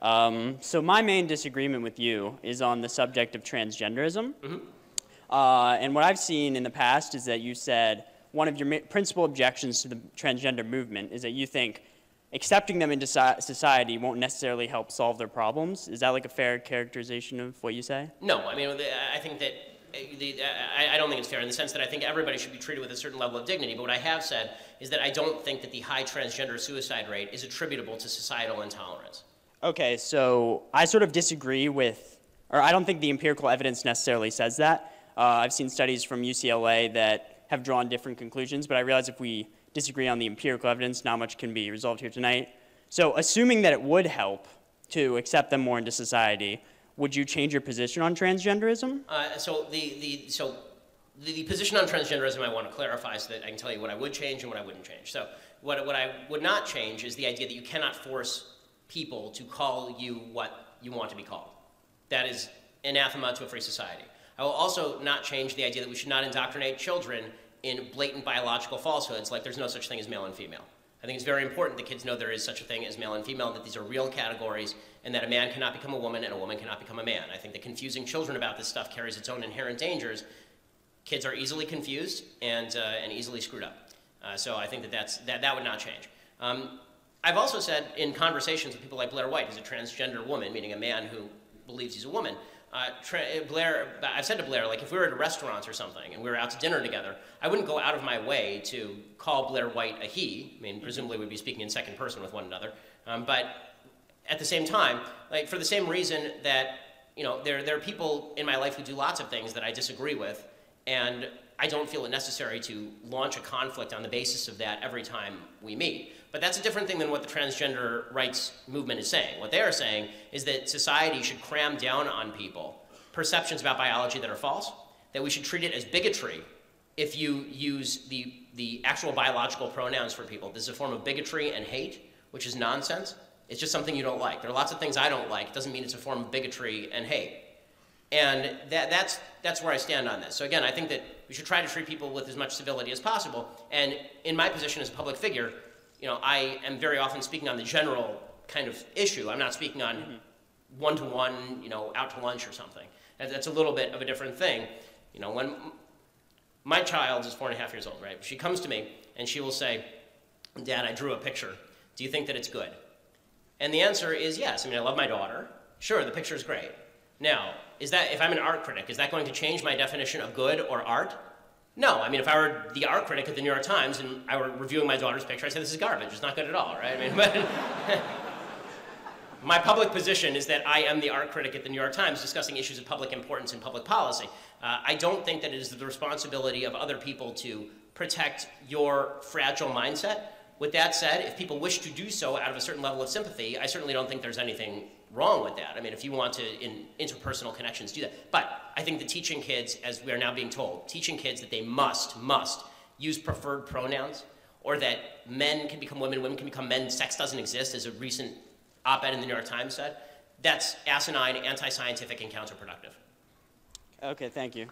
So my main disagreement with you is on the subject of transgenderism. And what I've seen in the past is that you said one of your principal objections to the transgender movement is that you think accepting them into society won't necessarily help solve their problems. Is that like a fair characterization of what you say? No, I mean, I think that I don't think it's fair in the sense that I think everybody should be treated with a certain level of dignity, but what I have said is that I don't think that the high transgender suicide rate is attributable to societal intolerance. Okay, so I sort of disagree with, or I don't think the empirical evidence necessarily says that. I've seen studies from UCLA that have drawn different conclusions, but I realize if we disagree on the empirical evidence, not much can be resolved here tonight. So assuming that it would help to accept them more into society, would you change your position on transgenderism? So the position on transgenderism I want to clarify so that I can tell you what I would change and what I wouldn't change. So what I would not change is the idea that you cannot force people to call you what you want to be called. That is anathema to a free society. I will also not change the idea that we should not indoctrinate children in blatant biological falsehoods like there's no such thing as male and female. I think it's very important that kids know there is such a thing as male and female, and that these are real categories, and that a man cannot become a woman and a woman cannot become a man. I think that confusing children about this stuff carries its own inherent dangers. Kids are easily confused and easily screwed up. So I think that would not change. I've also said in conversations with people like Blair White, who's a transgender woman, meaning a man who believes he's a woman, I've said to Blair, like if we were at a restaurant or something and we were out to dinner together, I wouldn't go out of my way to call Blair White a he. I mean, presumably we'd be speaking in second person with one another. But at the same time, like for the same reason that, you know, there are people in my life who do lots of things that I disagree with, and I don't feel it necessary to launch a conflict on the basis of that every time we meet. But that's a different thing than what the transgender rights movement is saying. What they are saying is that society should cram down on people perceptions about biology that are false, that we should treat it as bigotry if you use the actual biological pronouns for people. This is a form of bigotry and hate, which is nonsense. It's just something you don't like. There are lots of things I don't like. It doesn't mean it's a form of bigotry and hate. And that's where I stand on this. So again, I think that we should try to treat people with as much civility as possible. And in my position as a public figure, you know, I am very often speaking on the general kind of issue. I'm not speaking on one-to-one, you know, out to lunch or something. That's a little bit of a different thing. You know, when my child is 4.5 years old, right? She comes to me and she will say, "Dad, I drew a picture. Do you think that it's good?" And the answer is yes. I mean, I love my daughter. Sure, the picture is great. Now, is that, if I'm an art critic, is that going to change my definition of good or art? No. I mean, if I were the art critic at the New York Times and I were reviewing my daughter's picture, I'd say this is garbage. It's not good at all, right? I mean, but my public position is that I am the art critic at the New York Times discussing issues of public importance and public policy. I don't think that it is the responsibility of other people to protect your fragile mindset. With that said, if people wish to do so out of a certain level of sympathy, I certainly don't think there's anything wrong with that. I mean, if you want to, in interpersonal connections, do that. But I think that teaching kids, as we are now being told, teaching kids that they must use preferred pronouns, or that men can become women, women can become men, sex doesn't exist, as a recent op-ed in the New York Times said, that's asinine, anti-scientific, and counterproductive. Okay, thank you.